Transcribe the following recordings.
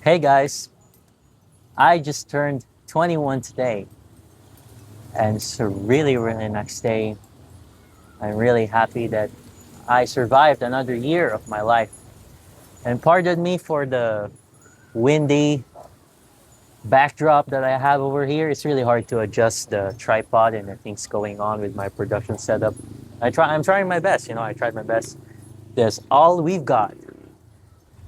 Hey guys, I just turned 21 today, and it's a really nice day. I'm really happy that I survived another year of my life. And pardon me for the windy backdrop that I have over here. It's really hard to adjust the tripod and the things going on with my production setup. I'm trying my best, I tried my best. That's all we've got.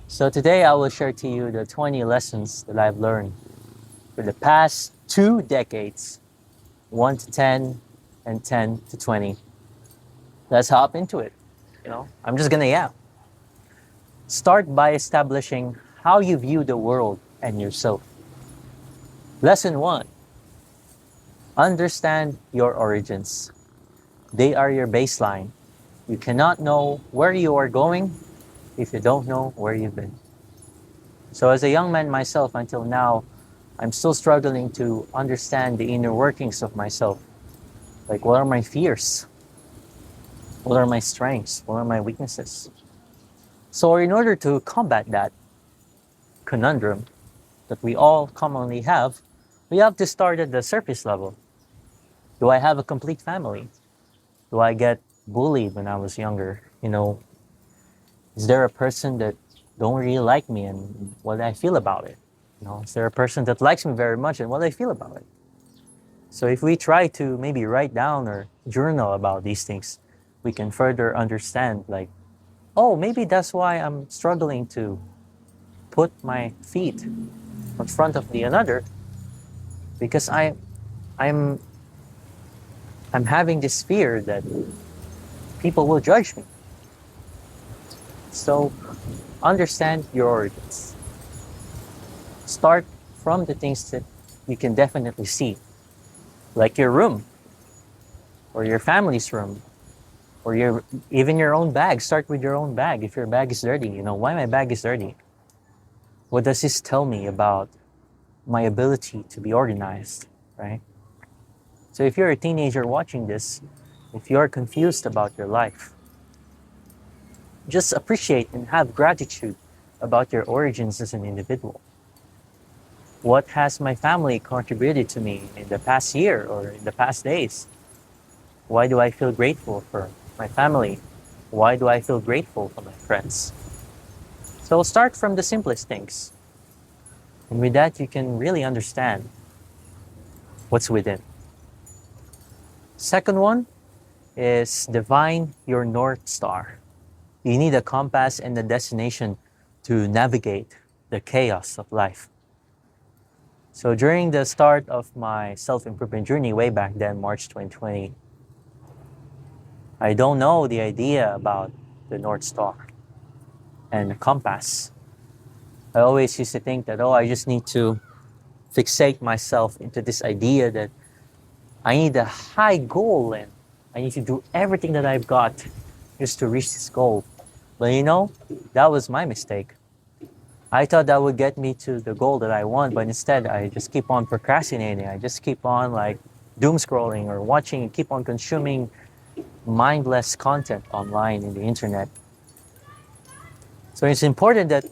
So today I will share to you the 20 lessons that I've learned for the past 2 decades. 1 to 10 and 10 to 20. Let's hop into it. I'm just gonna, start by establishing how you view the world and yourself. Lesson 1. Understand your origins. They are your baseline. You cannot know where you are going if you don't know where you've been. So as a young man myself until now, I'm still struggling to understand the inner workings of myself. Like, what are my fears? What are my strengths? What are my weaknesses? So in order to combat that conundrum that we all commonly have, we have to start at the surface level. Do I have a complete family? Do I get bullied when I was younger? Is there a person that don't really like me and what I feel about it? Is there a person that likes me very much and what I feel about it? So if we try to maybe write down or journal about these things, we can further understand, like, oh, maybe that's why I'm struggling to put my feet in front of the another, because I'm I'm having this fear that people will judge me. So understand your origins. Start from the things that you can definitely see, like your room or your family's room or even your own bag. Start with your own bag. If your bag is dirty, why my bag is dirty? What does this tell me about my ability to be organized, right? So if you're a teenager watching this, if you're confused about your life, just appreciate and have gratitude about your origins as an individual. What has my family contributed to me in the past year or in the past days? Why do I feel grateful for my family? Why do I feel grateful for my friends? So start from the simplest things. And with that, you can really understand what's within. Second one is define your North Star. You need a compass and a destination to navigate the chaos of life. So during the start of my self-improvement journey way back then, March 2020, I don't know the idea about the North Star and the compass. I always used to think that, I just need to fixate myself into this idea that I need a high goal and I need to do everything that I've got just to reach this goal. But that was my mistake. I thought that would get me to the goal that I want, but instead I just keep on procrastinating. I just keep on doom scrolling or watching and keep on consuming mindless content online in the internet. So it's important that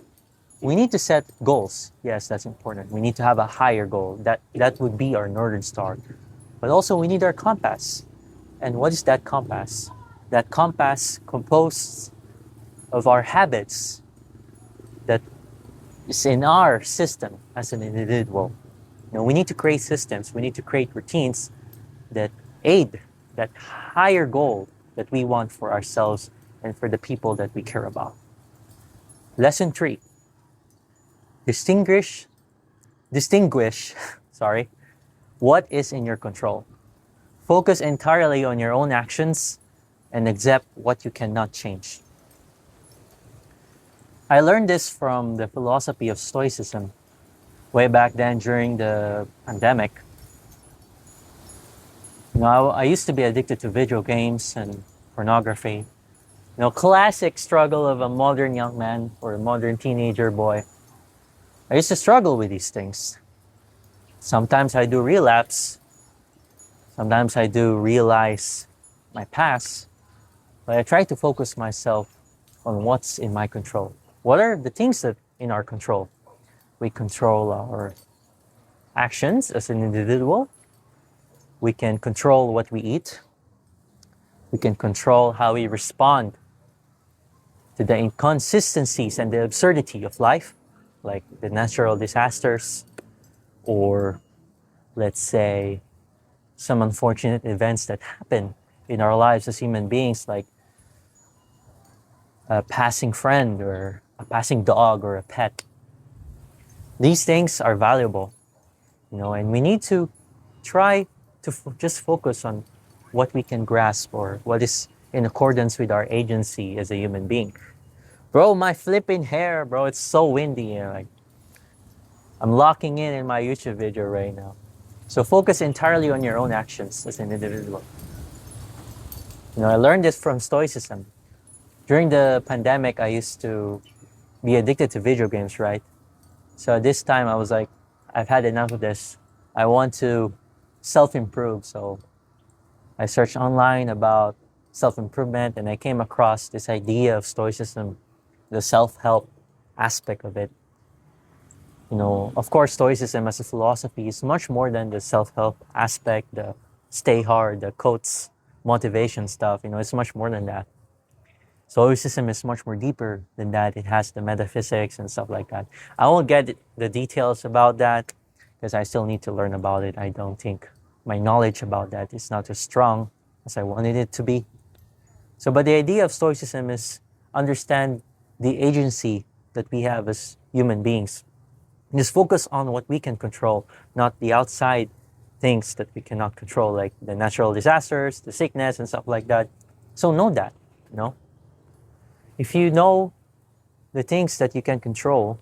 we need to set goals. Yes, that's important. We need to have a higher goal. That would be our Northern Star. But also we need our compass. And what is that compass? That compass composed of our habits that is in our system as an individual. We need to create systems. We need to create routines that aid that higher goal that we want for ourselves and for the people that we care about. Lesson 3. Distinguish, sorry, what is in your control. Focus entirely on your own actions and accept what you cannot change. I learned this from the philosophy of Stoicism way back then during the pandemic. I used to be addicted to video games and pornography. Classic struggle of a modern young man or a modern teenager boy. I used to struggle with these things. Sometimes I do relapse. Sometimes I do realize my past. But I try to focus myself on what's in my control. What are the things that in our control? We control our actions as an individual. We can control what we eat. We can control how we respond to the inconsistencies and the absurdity of life, like the natural disasters, or let's say some unfortunate events that happen in our lives as human beings, like a passing friend or a passing dog or a pet. These things are valuable, and we need to try to just focus on what we can grasp or what is in accordance with our agency as a human being. Bro, my flipping hair, bro, it's so windy. Like, I'm locking in my YouTube video right now. So focus entirely on your own actions as an individual. I learned this from Stoicism. During the pandemic, I used to be addicted to video games, right? So this time I was like, I've had enough of this. I want to self-improve. So I searched online about self-improvement and I came across this idea of Stoicism, the self-help aspect of it. Of course, Stoicism as a philosophy is much more than the self-help aspect, the stay hard, the quotes, motivation stuff. It's much more than that. Stoicism is much more deeper than that. It has the metaphysics and stuff like that. I won't get the details about that because I still need to learn about it. I don't think my knowledge about that is not as strong as I wanted it to be. But the idea of Stoicism is understand the agency that we have as human beings. Just focus on what we can control, not the outside things that we cannot control, like the natural disasters, the sickness, and stuff like that. So know that, If you know the things that you can control,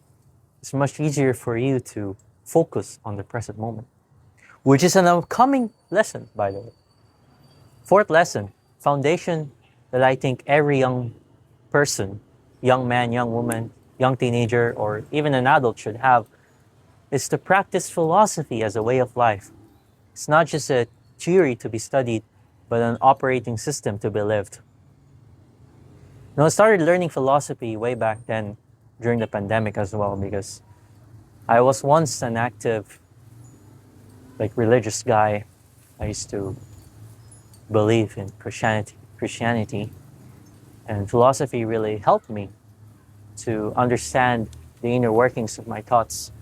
it's much easier for you to focus on the present moment, which is an upcoming lesson, by the way. Fourth lesson, foundation that I think every young person, young man, young woman, young teenager, or even an adult should have, is to practice philosophy as a way of life. It's not just a theory to be studied, but an operating system to be lived. I started learning philosophy way back then during the pandemic as well, because I was once an active, religious guy. I used to believe in Christianity, and philosophy really helped me to understand the inner workings of my thoughts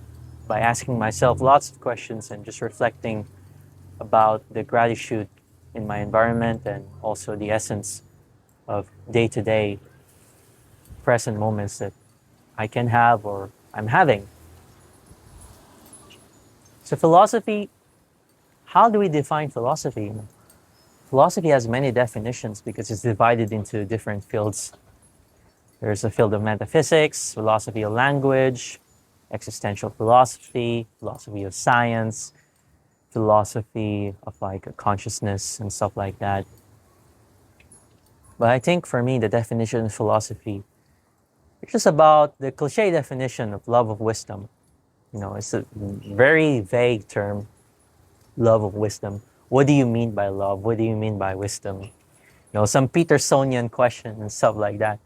by asking myself lots of questions and just reflecting about the gratitude in my environment and also the essence of day-to-day present moments that I can have or I'm having. So philosophy, how do we define philosophy? Philosophy has many definitions because it's divided into different fields. There's a field of metaphysics, philosophy of language, existential philosophy, philosophy of science, philosophy of consciousness and stuff like that. But I think for me, the definition of philosophy is just about the cliche definition of love of wisdom. It's a very vague term, love of wisdom. What do you mean by love? What do you mean by wisdom? Some Petersonian question and stuff like that.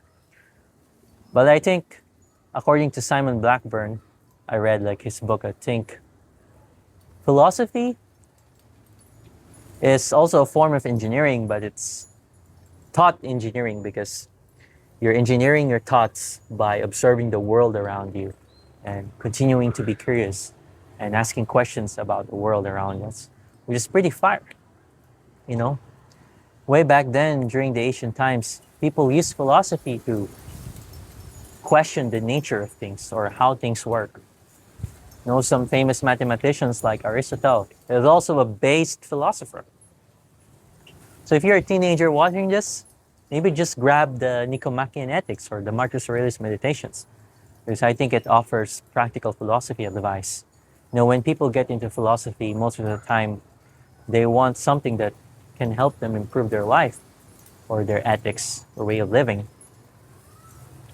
But I think, according to Simon Blackburn, I read his book, I think, philosophy is also a form of engineering, but it's thought engineering because you're engineering your thoughts by observing the world around you and continuing to be curious and asking questions about the world around us, which is pretty fire. Way back then, during the ancient times, people used philosophy to question the nature of things or how things work. Some famous mathematicians like Aristotle is also a based philosopher. So if you're a teenager watching this, maybe just grab the Nicomachean Ethics or the Marcus Aurelius Meditations, because I think it offers practical philosophy advice. When people get into philosophy, most of the time, they want something that can help them improve their life or their ethics or way of living.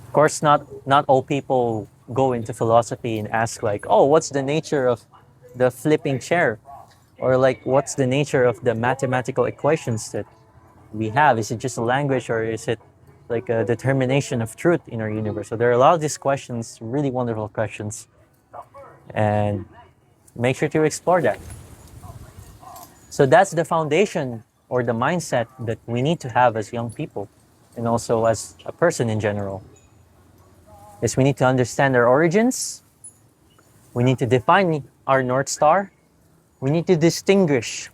Of course, not all people go into philosophy and ask what's the nature of the flipping chair? Or what's the nature of the mathematical equations that we have? Is it just a language or is it a determination of truth in our universe? So there are a lot of these questions, really wonderful questions. and make sure to explore that. So that's the foundation or the mindset that we need to have as young people, and also as a person in general. Is we need to understand our origins, we need to define our North Star, we need to distinguish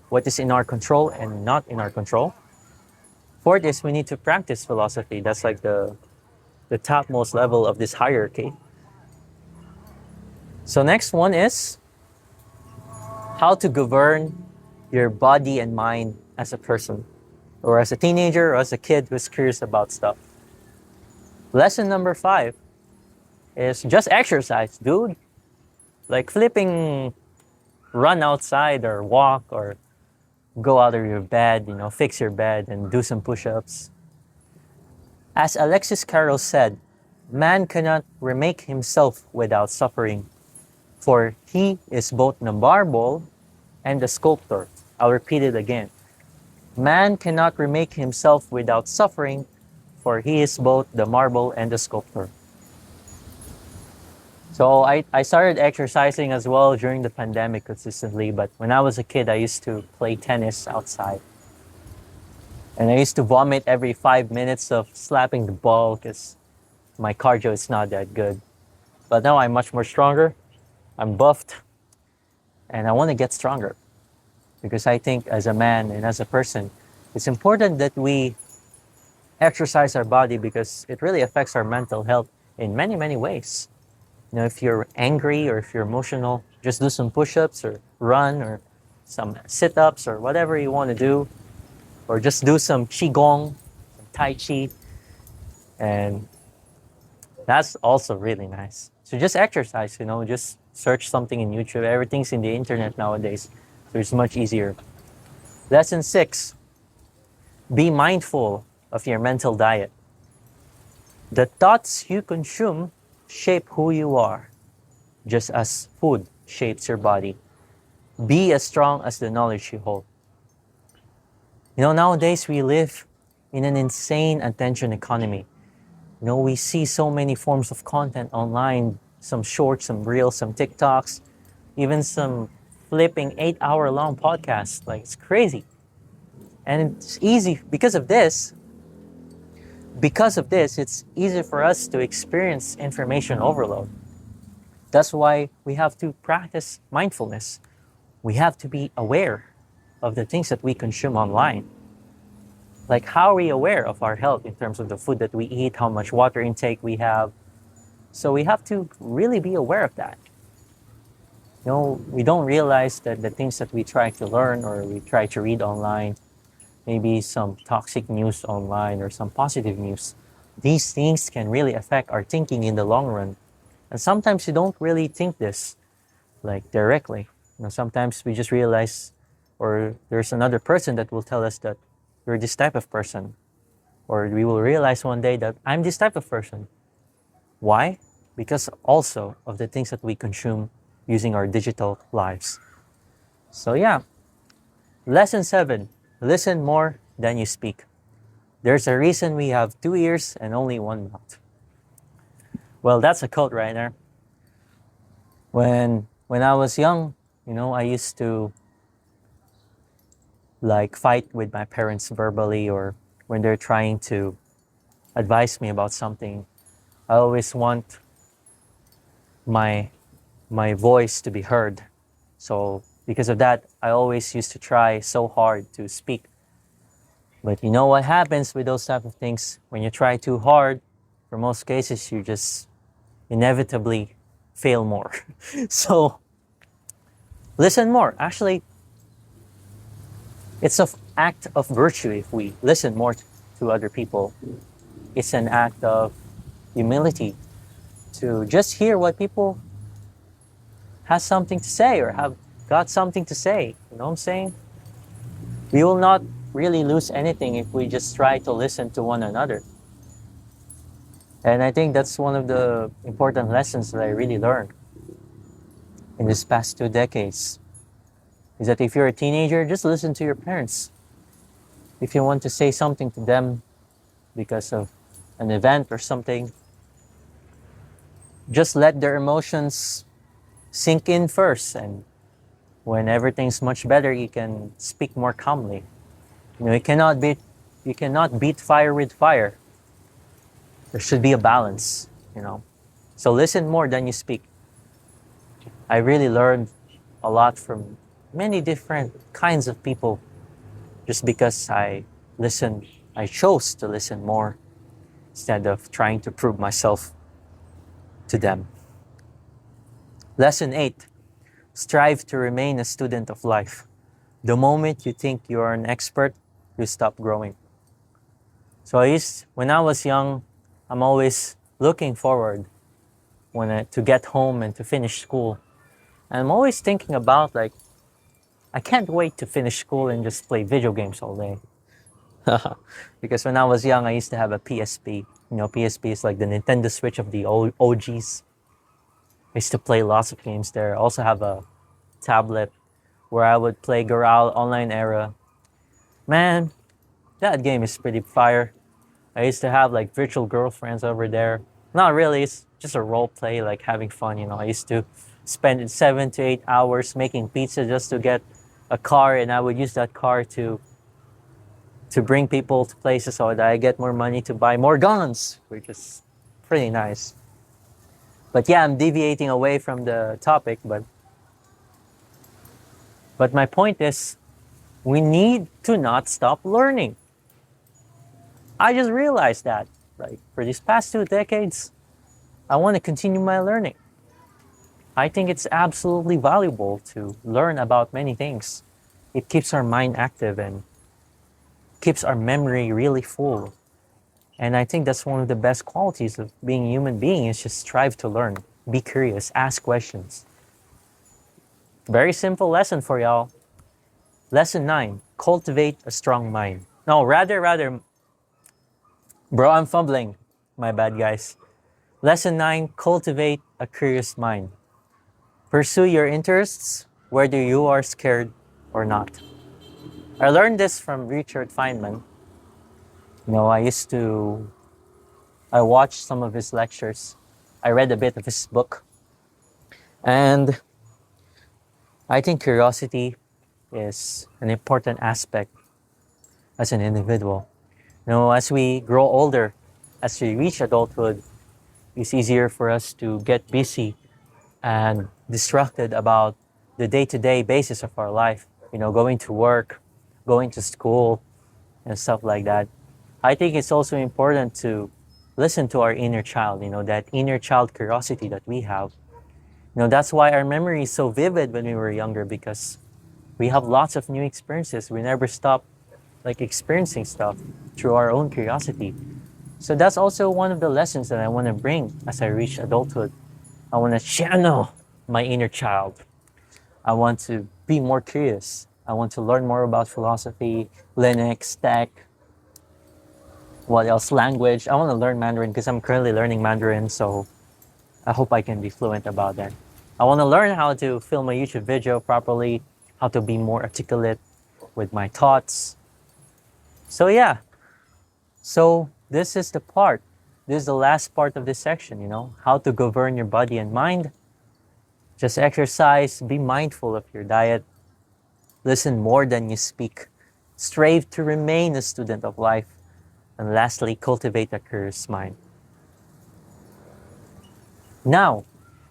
what is in our control and not in our control. Fourth is we need to practice philosophy. That's like the topmost level of this hierarchy. So next one is how to govern your body and mind as a person, or as a teenager, or as a kid who's curious about stuff. Lesson number 5 is just exercise, dude. Like flipping, run outside or walk or go out of your bed, fix your bed and do some push-ups. As Alexis Carrel said, man cannot remake himself without suffering, for he is both the marble and the sculptor. I'll repeat it again. Man cannot remake himself without suffering, for he is both the marble and the sculptor. So I started exercising as well during the pandemic consistently, but when I was a kid, I used to play tennis outside. And I used to vomit every 5 minutes of slapping the ball because my cardio is not that good. But now I'm much more stronger. I'm buffed. And I want to get stronger. Because I think as a man and as a person, it's important that we exercise our body because it really affects our mental health in many, many ways. If you're angry or if you're emotional, just do some push-ups or run or some sit-ups or whatever you want to do. Or just do some qigong, some tai chi. And that's also really nice. So just exercise, just search something in YouTube. Everything's in the internet nowadays. So it's much easier. Lesson 6, be mindful of your mental diet. The thoughts you consume shape who you are, just as food shapes your body. Be as strong as the knowledge you hold. Nowadays we live in an insane attention economy. We see so many forms of content online, some shorts, some reels, some TikToks, even some flipping 8-hour long podcasts. Like, it's crazy. And it's easy because of this, it's easy for us to experience information overload. That's why we have to practice mindfulness. We have to be aware of the things that we consume online. Like, how are we aware of our health in terms of the food that we eat, how much water intake we have? So we have to really be aware of that. We don't realize that the things that we try to learn or we try to read online, maybe some toxic news online or some positive news, these things can really affect our thinking in the long run. And sometimes you don't really think this like directly. Sometimes we just realize, or there's another person that will tell us that you're this type of person. Or we will realize one day that I'm this type of person. Why? Because also of the things that we consume using our digital lives. So yeah, lesson 7, listen more than you speak. There's a reason we have 2 ears and only 1 mouth. Well, that's a quote right there. When I was young, I used to fight with my parents verbally, or when they're trying to advise me about something. I always want my voice to be heard. So because of that, I always used to try so hard to speak. But what happens with those type of things? When you try too hard, for most cases, you just inevitably fail more. So listen more. Actually, it's an act of virtue if we listen more to other people. It's an act of humility to just hear what people has something to say or have got something to say. You know what I'm saying? We will not really lose anything if we just try to listen to one another. And I think that's one of the important lessons that I really learned in this past 2 decades. Is that if you're a teenager, just listen to your parents. If you want to say something to them because of an event or something, just let their emotions sink in first, and when everything's much better, you can speak more calmly. You cannot beat fire with fire. There should be a balance, you know. So listen more than you speak. I really learned a lot from many different kinds of people just because I chose to listen more instead of trying to prove myself to them. Lesson 8. Strive to remain a student of life. The moment you think you are an expert, you stop growing. So when I was young, I'm always looking forward to get home and to finish school. And I'm always thinking about like, I can't wait to finish school and just play video games all day. Because when I was young, I used to have a PSP. You know, PSP is like the Nintendo Switch of the OGs. I used to play lots of games there. I also have a tablet where I would play Goral Online Era. Man, that game is pretty fire. I used to have like virtual girlfriends over there. Not really, it's just a role play, like having fun, you know. I used to spend 7 to 8 hours making pizza just to get a car, and I would use that car to bring people to places so that I get more money to buy more guns, which is pretty nice. But yeah, I'm deviating away from the topic, but my point is, we need to not stop learning. I just realized that, like, for these past 2 decades, I want to continue my learning. I think it's absolutely valuable to learn about many things. It keeps our mind active and keeps our memory really full. And I think that's one of the best qualities of being a human being is just strive to learn, be curious, ask questions. Very simple lesson for y'all. Lesson 9, cultivate a strong mind. No, rather, bro, I'm fumbling. My bad, guys. Lesson 9, cultivate a curious mind. Pursue your interests, whether you are scared or not. I learned this from Richard Feynman. You know, I watched some of his lectures. I read a bit of his book. And I think curiosity is an important aspect as an individual. You know, as we grow older, as we reach adulthood, it's easier for us to get busy and distracted about the day-to-day basis of our life. You know, going to work, going to school, and stuff like that. I think it's also important to listen to our inner child, you know, that inner child curiosity that we have. You know, that's why our memory is so vivid when we were younger, because we have lots of new experiences. We never stop like experiencing stuff through our own curiosity. So that's also one of the lessons that I want to bring as I reach adulthood. I want to channel my inner child. I want to be more curious. I want to learn more about philosophy, Linux, tech, what else, language. I want to learn Mandarin because I'm currently learning Mandarin, so I hope I can be fluent about that. I want to learn how to film a YouTube video properly, how to be more articulate with my thoughts. So yeah, so this is the part. This is the last part of this section, you know, how to govern your body and mind. Just exercise, be mindful of your diet, listen more than you speak, strive to remain a student of life, and lastly, cultivate a curious mind. Now,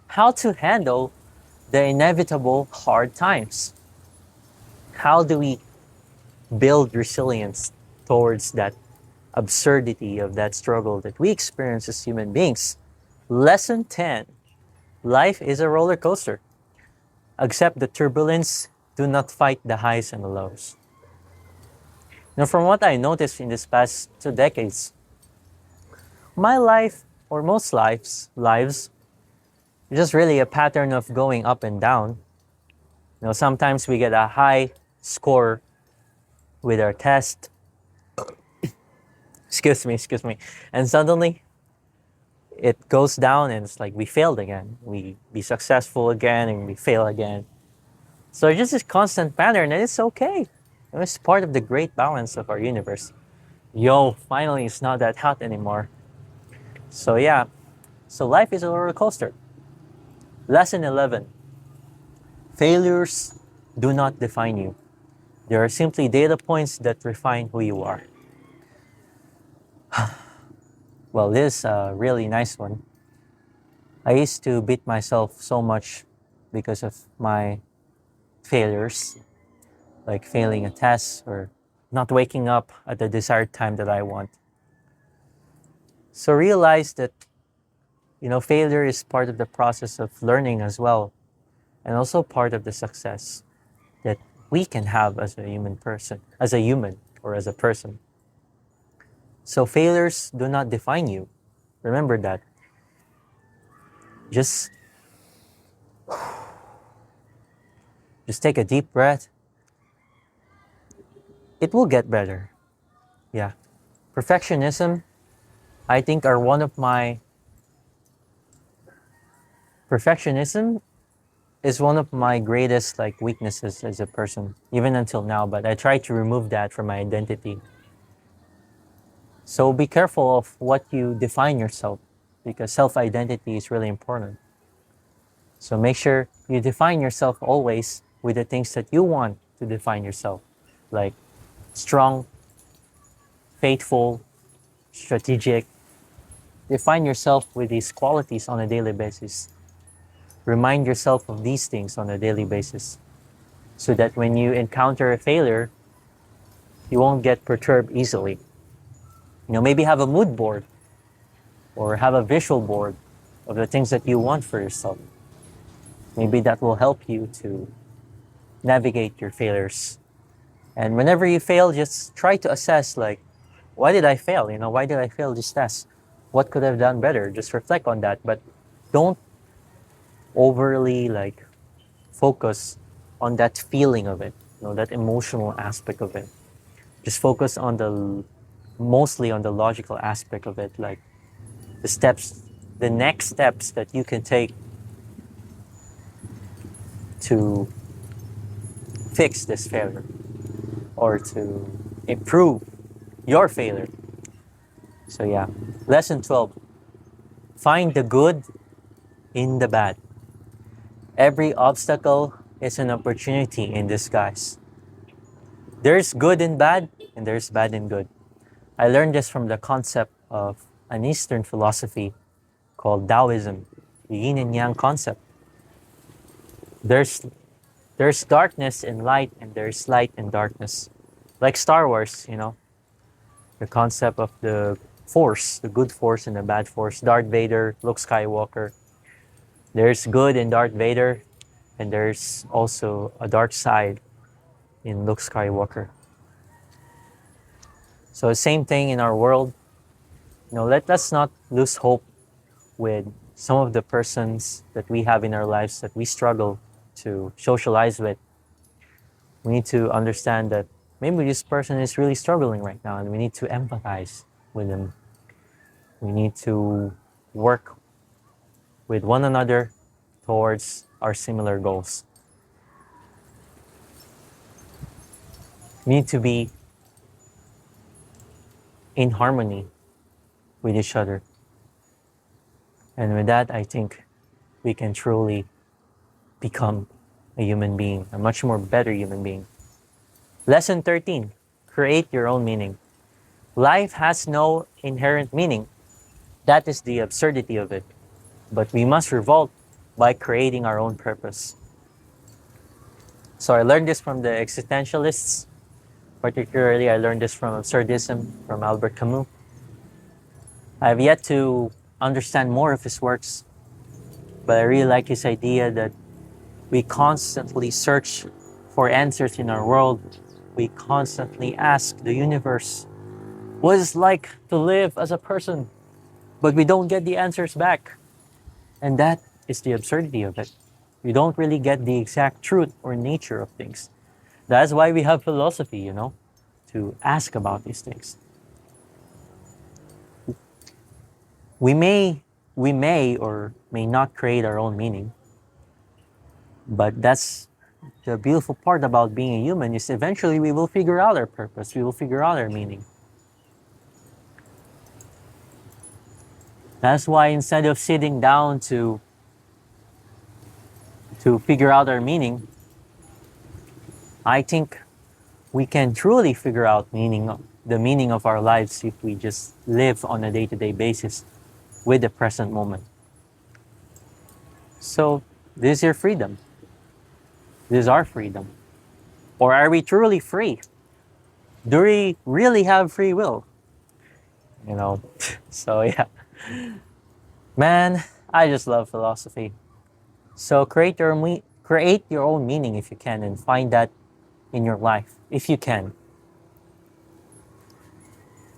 how to handle the inevitable hard times. How do we build resilience towards that absurdity of that struggle that we experience as human beings? Lesson 10, life is a roller coaster. Accept the turbulence, do not fight the highs and the lows. Now, from what I noticed in this past 2 decades, my life, or most lives, is just really a pattern of going up and down. You know, sometimes we get a high score with our test. excuse me. And suddenly, it goes down and it's like we failed again. We be successful again and we fail again. So it's just this constant pattern, and it's okay. It's part of the great balance of our universe. Yo, finally it's not that hot anymore. So yeah, so life is a roller coaster. Lesson 11, Failures do not define you. They are simply data points that refine who you are. Well, this is a really nice one. I used to beat myself so much because of my failures, like failing a test or not waking up at the desired time that I want. So realize that, failure is part of the process of learning as well, and also part of the success that we can have as a human person, as a human or as a person. So failures do not define you. Remember that. Just take a deep breath. It will get better. Yeah. Perfectionism, I think, are one of my perfectionism is one of my greatest weaknesses as a person, even until now, but I try to remove that from my identity. So be careful of what you define yourself, because self-identity is really important. So make sure you define yourself always with the things that you want to define yourself, like strong, faithful, strategic. Define yourself with these qualities on a daily basis. Remind yourself of these things on a daily basis so that when you encounter a failure, you won't get perturbed easily. Maybe have a mood board or have a visual board of the things that you want for yourself. Maybe that will help you to navigate your failures. And whenever you fail, just try to assess, why did I fail? Why did I fail this test? What could I have done better? Just reflect on that, but don't overly focus on that feeling of it, that emotional aspect of it. Just focus on mostly on the logical aspect of it, like the next steps that you can take to fix this failure or to improve your failure. So yeah, lesson 12, find the good in the bad. Every obstacle is an opportunity in disguise. There's good in bad and there's bad in good. I learned this from the concept of an Eastern philosophy called Taoism, the yin and yang concept. There's darkness in light and there's light in darkness. Like Star Wars, the concept of the force, the good force and the bad force. Darth Vader, Luke Skywalker. There's good in Darth Vader and there's also a dark side in Luke Skywalker. So same thing in our world. Let us not lose hope with some of the persons that we have in our lives that we struggle to socialize with. We need to understand that maybe this person is really struggling right now and we need to empathize with them. We need to work with one another towards our similar goals. We need to be in harmony with each other. And with that, I think we can truly become a human being, a much more better human being. Lesson 13, create your own meaning. Life has no inherent meaning. That is the absurdity of it. But we must revolt by creating our own purpose. So I learned this from the existentialists. Particularly, I learned this from Absurdism, from Albert Camus. I have yet to understand more of his works, but I really like his idea that we constantly search for answers in our world. We constantly ask the universe, what is it like to live as a person? But we don't get the answers back. And that is the absurdity of it. We don't really get the exact truth or nature of things. That's why we have philosophy, to ask about these things. We may or may not create our own meaning, but that's the beautiful part about being a human, is eventually we will figure out our purpose, we will figure out our meaning. That's why instead of sitting down to to figure out our meaning, I think we can truly figure out the meaning of our lives if we just live on a day-to-day basis with the present moment. So this is your freedom. This is our freedom. Or are we truly free? Do we really have free will? You know, so yeah. Man, I just love philosophy. So create your own meaning if you can, and find that in your life if you can.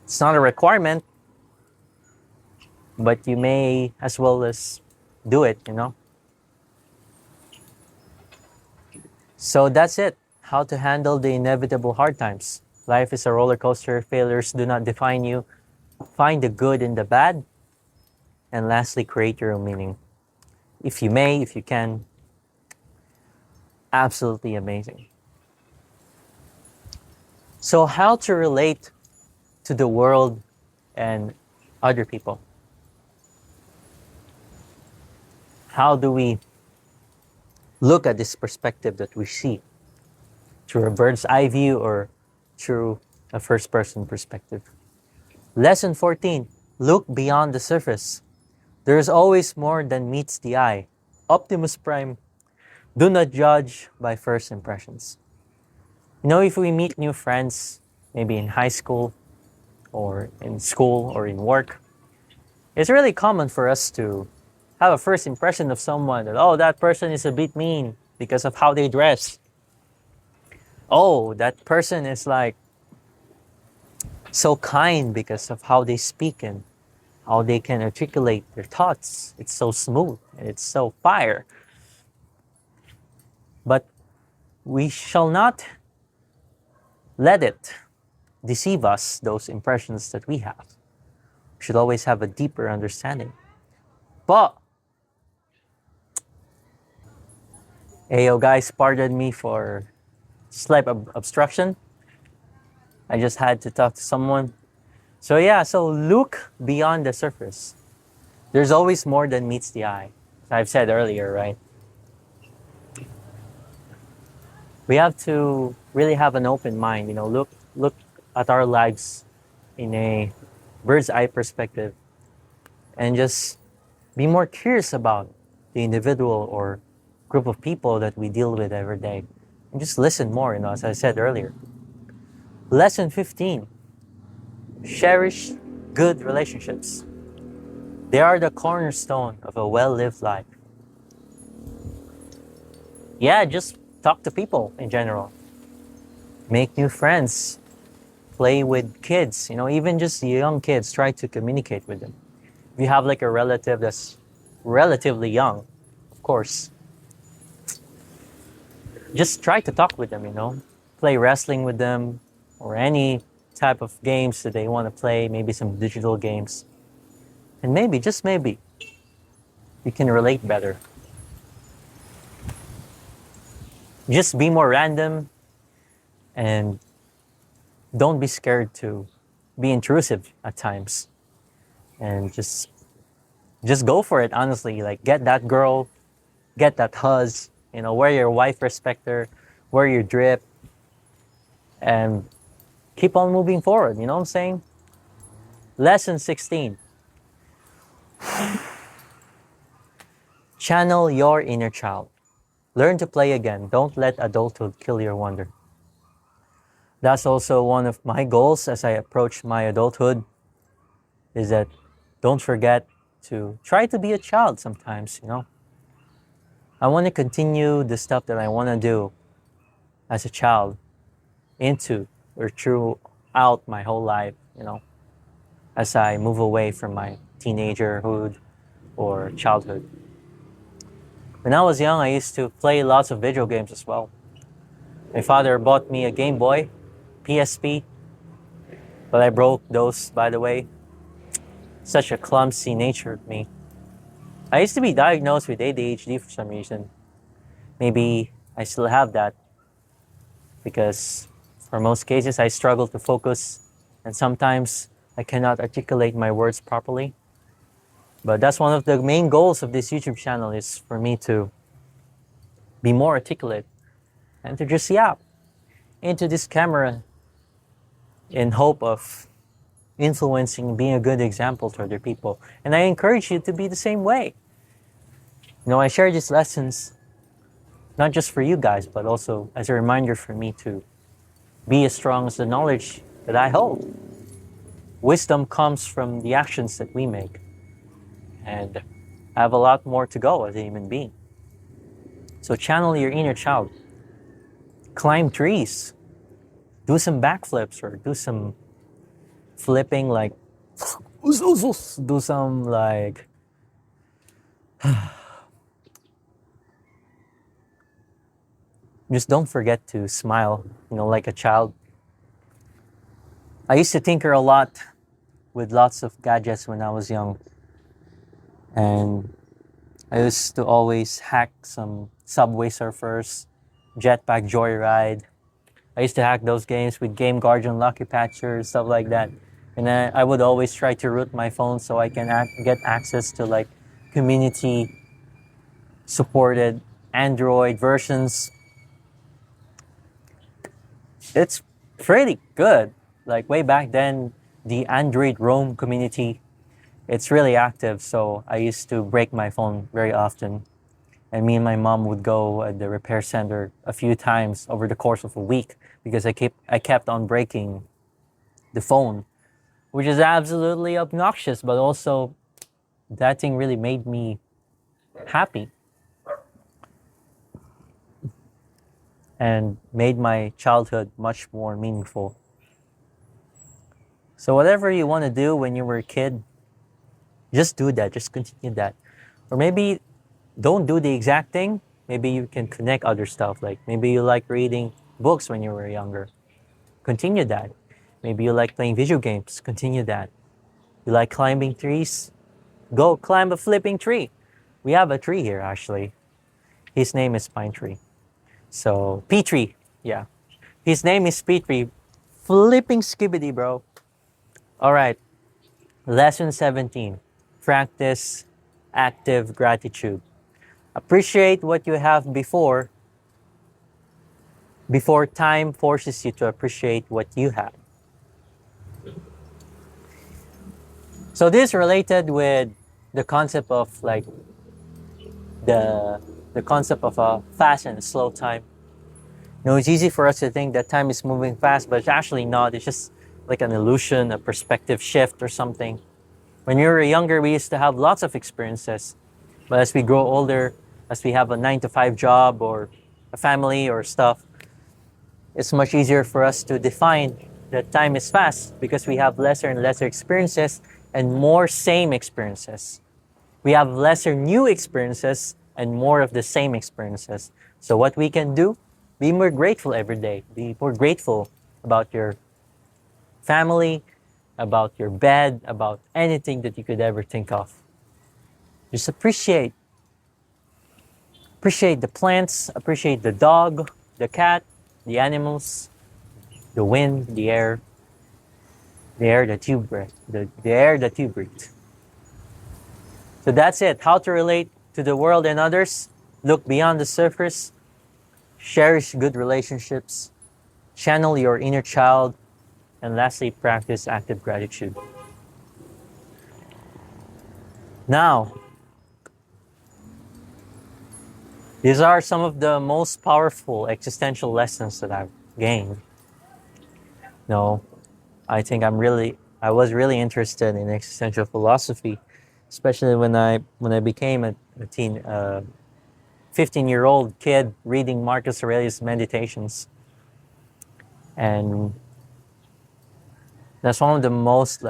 It's not a requirement, but you may as well as do it, you know. So that's it. How to handle the inevitable hard times. Life is a roller coaster. Failures do not define you. Find the good in the bad. And lastly, create your own meaning. If you may, if you can. Absolutely amazing. So how to relate to the world and other people? How do we look at this perspective that we see? Through a bird's eye view or through a first person perspective? Lesson 14. Look beyond the surface. There is always more than meets the eye. Optimus Prime. Do not judge by first impressions. You know, if we meet new friends, maybe in high school or in school or in work, it's really common for us to have a first impression of someone that, oh, that person is a bit mean because of how they dress. Oh, that person is like so kind because of how they speak and how they can articulate their thoughts. It's so smooth and it's so fire. But we shall not let it deceive us, those impressions that we have. We should always have a deeper understanding. But, hey, yo, guys, pardon me for slight obstruction. I just had to talk to someone. So yeah, so look beyond the surface. There's always more than meets the eye. As I've said earlier, right? We have to really have an open mind, you know, look at our lives in a bird's eye perspective and just be more curious about the individual or group of people that we deal with every day. And just listen more, you know, as I said earlier. Lesson 15. Cherish good relationships. They are the cornerstone of a well-lived life. Yeah, just talk to people in general. Make new friends. Play with kids, you know, even just young kids, try to communicate with them. If you have like a relative that's relatively young, of course, just try to talk with them, you know. Play wrestling with them or any type of games that they want to play, maybe some digital games. And maybe, just maybe, you can relate better. Just be more random and don't be scared to be intrusive at times. And just go for it, honestly. Like, get that girl, get that huzz, you know, wear your wife respecter, wear your drip, and keep on moving forward, you know what I'm saying? Lesson 16. Channel your inner child. Learn to play again. Don't let adulthood kill your wonder. That's also one of my goals as I approach my adulthood, is that don't forget to try to be a child sometimes, you know. I want to continue the stuff that I want to do as a child into or throughout my whole life, you know, as I move away from my teenagerhood or childhood. When I was young, I used to play lots of video games as well. My father bought me a Game Boy, PSP, but I broke those, by the way. Such a clumsy nature of me. I used to be diagnosed with ADHD for some reason. Maybe I still have that because for most cases I struggle to focus and sometimes I cannot articulate my words properly. But that's one of the main goals of this YouTube channel, is for me to be more articulate, and to just yap into this camera in hope of influencing, being a good example to other people. And I encourage you to be the same way. I share these lessons not just for you guys, but also as a reminder for me to be as strong as the knowledge that I hold. Wisdom comes from the actions that we make. And I have a lot more to go as a human being. So channel your inner child. Climb trees. Do some backflips or do some flipping like do some like just don't forget to smile, like a child. I used to tinker a lot with lots of gadgets when I was young. And I used to always hack some Subway Surfers, Jetpack Joyride. I used to hack those games with Game Guardian, Lucky Patcher, stuff like that. And I would always try to root my phone so I can get access to like community supported Android versions. It's pretty good. Like way back then, the Android Roam community, it's really active. So I used to break my phone very often. And me and my mom would go at the repair center a few times over the course of a week because I kept on breaking the phone, which is absolutely obnoxious, but also that thing really made me happy and made my childhood much more meaningful. So whatever you want to do when you were a kid, just do that, just continue that. Or maybe don't do the exact thing. Maybe you can connect other stuff. Like maybe you like reading books when you were younger. Continue that. Maybe you like playing video games. Continue that. You like climbing trees? Go climb a flipping tree. We have a tree here actually. His name is Pine Tree. So P-Tree, yeah. His name is P-Tree. Flipping skibbity, bro. All right. Lesson 17. Practice active gratitude. Appreciate what you have before time forces you to appreciate what you have. So this is related with the concept of like the concept of a fast and a slow time. It's easy for us to think that time is moving fast, but it's actually not. It's just like an illusion, a perspective shift or something. When we were younger, we used to have lots of experiences. But as we grow older, as we have a 9-to-5 job or a family or stuff, it's much easier for us to define that time is fast because we have lesser and lesser experiences and more same experiences. We have lesser new experiences and more of the same experiences. So what we can do, be more grateful every day. Be more grateful about your family, about your bed, about anything that you could ever think of. Just appreciate the plants, appreciate the dog, the cat, the animals, the wind, the air that you breathe, the air that you breathe. So that's it. How to relate to the world and others. Look beyond the surface. Cherish good relationships. Channel your inner child. And lastly, practice active gratitude. Now, these are some of the most powerful existential lessons that I've gained. I think I was really interested in existential philosophy, especially when I became a 15-year-old kid reading Marcus Aurelius' Meditations. And that's one of the most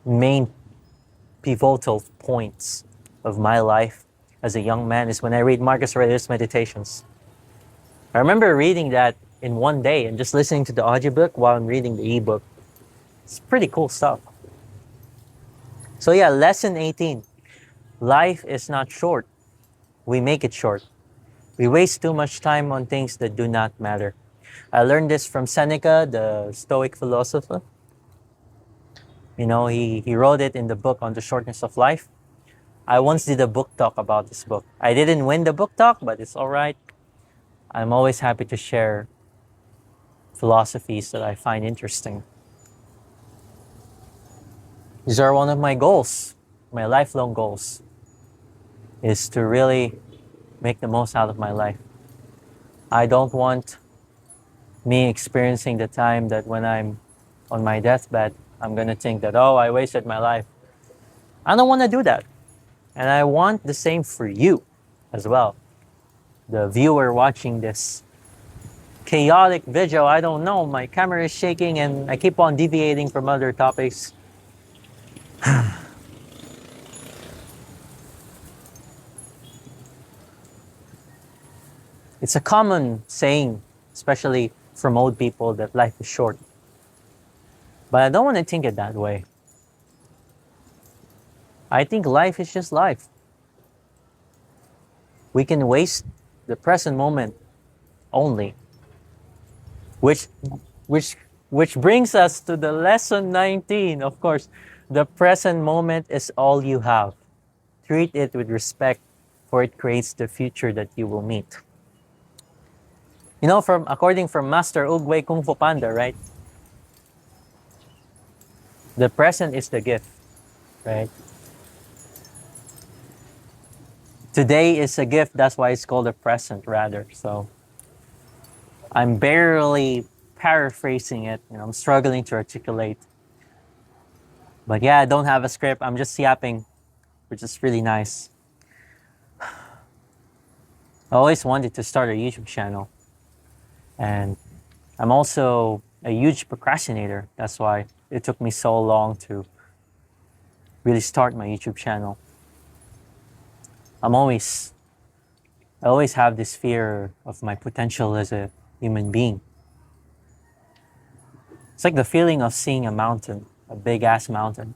main pivotal points of my life as a young man is when I read Marcus Aurelius' Meditations. I remember reading that in one day and just listening to the audiobook while I'm reading the ebook. It's pretty cool stuff. So yeah, lesson 18. Life is not short. We make it short. We waste too much time on things that do not matter. I learned this from Seneca, the Stoic philosopher. He wrote it in the book on the shortness of life. I once did a book talk about this book. I didn't win the book talk, but it's all right. I'm always happy to share philosophies that I find interesting. These are one of my goals, my lifelong goals, is to really make the most out of my life. I don't want me experiencing the time that when I'm on my deathbed, I'm going to think that, oh, I wasted my life. I don't want to do that. And I want the same for you as well. The viewer watching this chaotic video, I don't know, my camera is shaking and I keep on deviating from other topics. It's a common saying, especially from old people, that life is short. But I don't want to think it that way. I think life is just life. We can waste the present moment only. Which brings us to the lesson 19. Of course, the present moment is all you have. Treat it with respect, for it creates the future that you will meet. You know, according from Master Ugway Kung Fu Panda, right? The present is the gift, right? Today is a gift, that's why it's called a present, rather. So I'm barely paraphrasing it, I'm struggling to articulate. But yeah, I don't have a script, I'm just yapping, which is really nice. I always wanted to start a YouTube channel. And I'm also a huge procrastinator. That's why it took me so long to really start my YouTube channel. I always have this fear of my potential as a human being. It's like the feeling of seeing a mountain, a big ass mountain.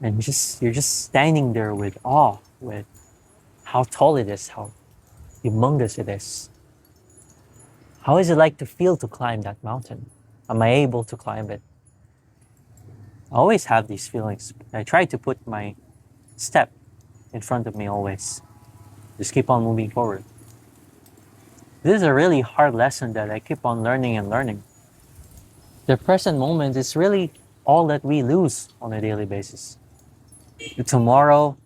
And you're just standing there with awe, with how tall it is, how humongous it is. How is it like to feel to climb that mountain? Am I able to climb it? I always have these feelings. I try to put my step in front of me always. Just keep on moving forward. This is a really hard lesson that I keep on learning and learning. The present moment is really all that we lose on a daily basis. The tomorrow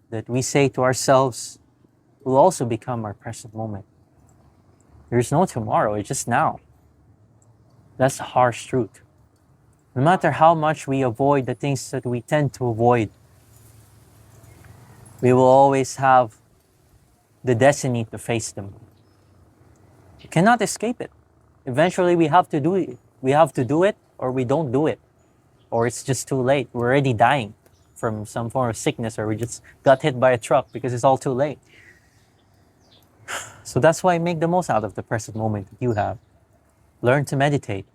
that we say to ourselves will also become our present moment. There's no tomorrow, it's just now. That's the harsh truth. No matter how much we avoid the things that we tend to avoid, we will always have the destiny to face them. You cannot escape it. Eventually we have to do it. We have to do it or we don't do it. Or it's just too late. We're already dying from some form of sickness, or we just got hit by a truck because it's all too late. So that's why make the most out of the present moment that you have. Learn to meditate.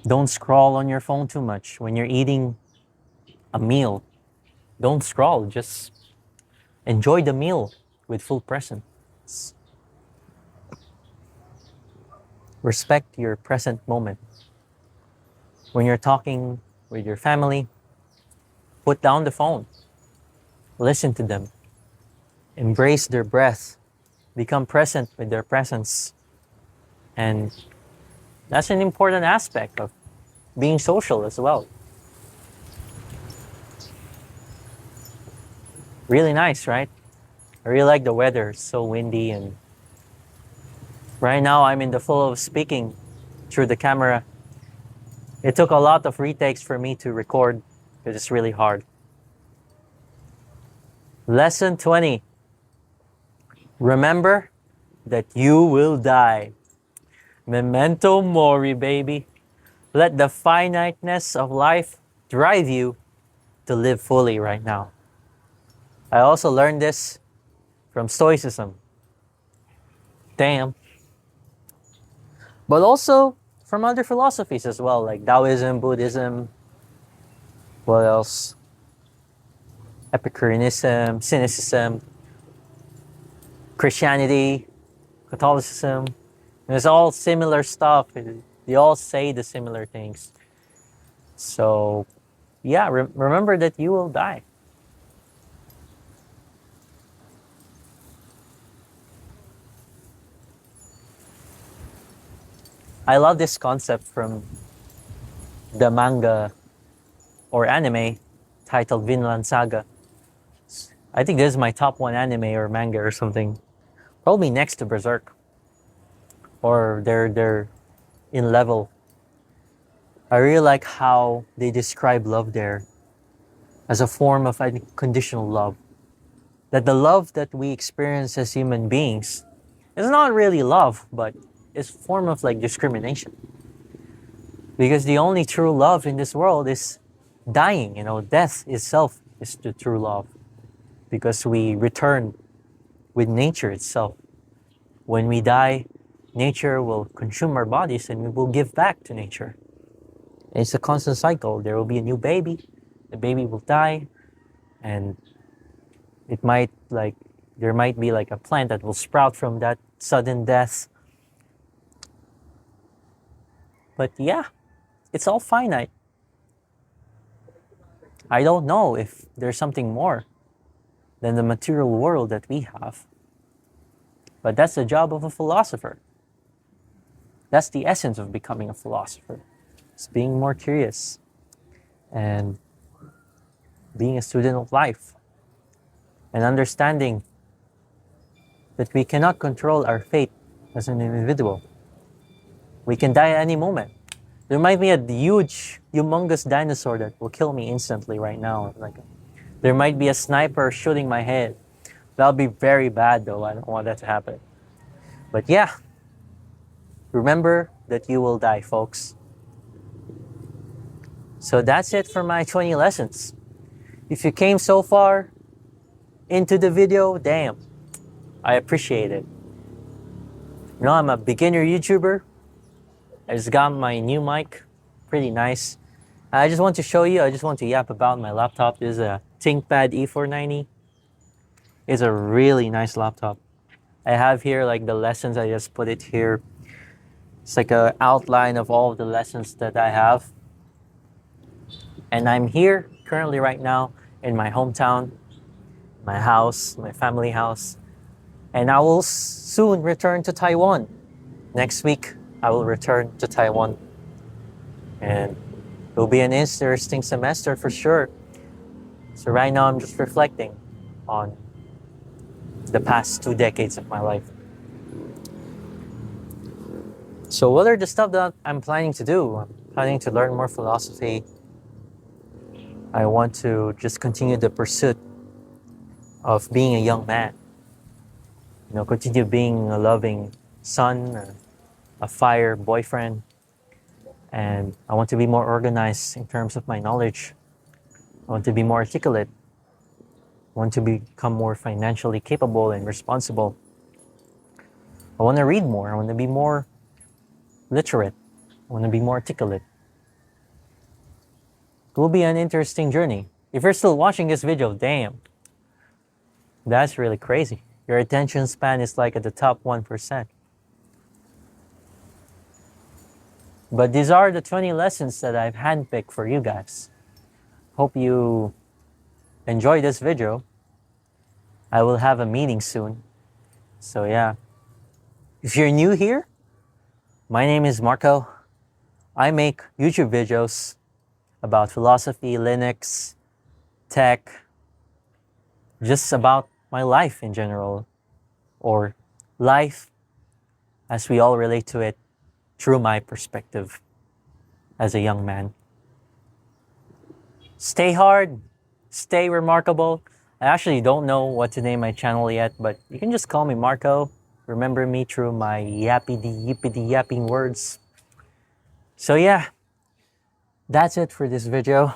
Don't scroll on your phone too much. When you're eating a meal, don't scroll. Just enjoy the meal with full presence. Respect your present moment. When you're talking with your family, put down the phone. Listen to them. Embrace their breath. Become present with their presence. And that's an important aspect of being social as well. Really nice, right? I really like the weather. It's so windy, and right now I'm in the flow of speaking through the camera. It took a lot of retakes for me to record because it's really hard. Lesson 20. Remember that you will die. Memento mori, baby. Let the finiteness of life drive you to live fully right now. I also learned this from Stoicism. Damn. But also from other philosophies as well, like Taoism, Buddhism, what else? Epicureanism, Cynicism, Christianity, Catholicism. And it's all similar stuff. They all say the similar things. So yeah, remember that you will die. I love this concept from the manga or anime titled Vinland Saga. I think this is my top one anime or manga or something. Probably next to Berserk. Or they're in level. I really like how they describe love there as a form of unconditional love. That the love that we experience as human beings is not really love, but it's a form of like discrimination. Because the only true love in this world is dying. Death itself is the true love. Because we return with nature itself. When we die, nature will consume our bodies and we will give back to nature. It's a constant cycle. There will be a new baby, the baby will die, and there might be like a plant that will sprout from that sudden death. But yeah, it's all finite. I don't know if there's something more than the material world that we have. But that's the job of a philosopher. That's the essence of becoming a philosopher. It's being more curious and being a student of life and understanding that we cannot control our fate as an individual. We can die at any moment. There might be a huge, humongous dinosaur that will kill me instantly right now. There might be a sniper shooting my head. That'll be very bad though. I don't want that to happen. But yeah, remember that you will die, folks. So that's it for my 20 lessons. If you came so far into the video, damn, I appreciate it. I'm a beginner YouTuber. I just got my new mic, pretty nice. I just want to yap about my laptop. This is a ThinkPad E490. It's a really nice laptop. I have here like the lessons, I just put it here. It's like an outline of all of the lessons that I have. And I'm here currently right now in my hometown, my house, my family house. And I will soon return to Taiwan. Next week, I will return to Taiwan. And it will be an interesting semester for sure. So right now, I'm just reflecting on the past 2 decades of my life. So what are the stuff that I'm planning to do? I'm planning to learn more philosophy. I want to just continue the pursuit of being a young man. Continue being a loving son, a fire boyfriend. And I want to be more organized in terms of my knowledge. I want to be more articulate. I want to become more financially capable and responsible. I want to read more. I want to be more literate. I want to be more articulate. It will be an interesting journey. If you're still watching this video, damn, that's really crazy. Your attention span is like at the top 1%. But these are the 20 lessons that I've handpicked for you guys. Hope you enjoy this video. I will have a meeting soon. So yeah. If you're new here, my name is Marco. I make YouTube videos about philosophy, Linux, tech, just about my life in general, or life as we all relate to it through my perspective as a young man. Stay hard, stay remarkable. I actually don't know what to name my channel yet, but you can just call me Marco. Remember me through my yippity yapping words. So yeah, that's it for this video.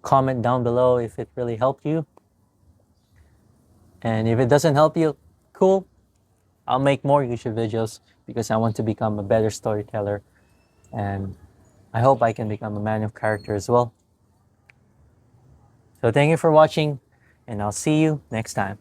Comment down below if it really helped you. And if it doesn't help you, cool. I'll make more YouTube videos because I want to become a better storyteller. And I hope I can become a man of character as well. So thank you for watching, and I'll see you next time.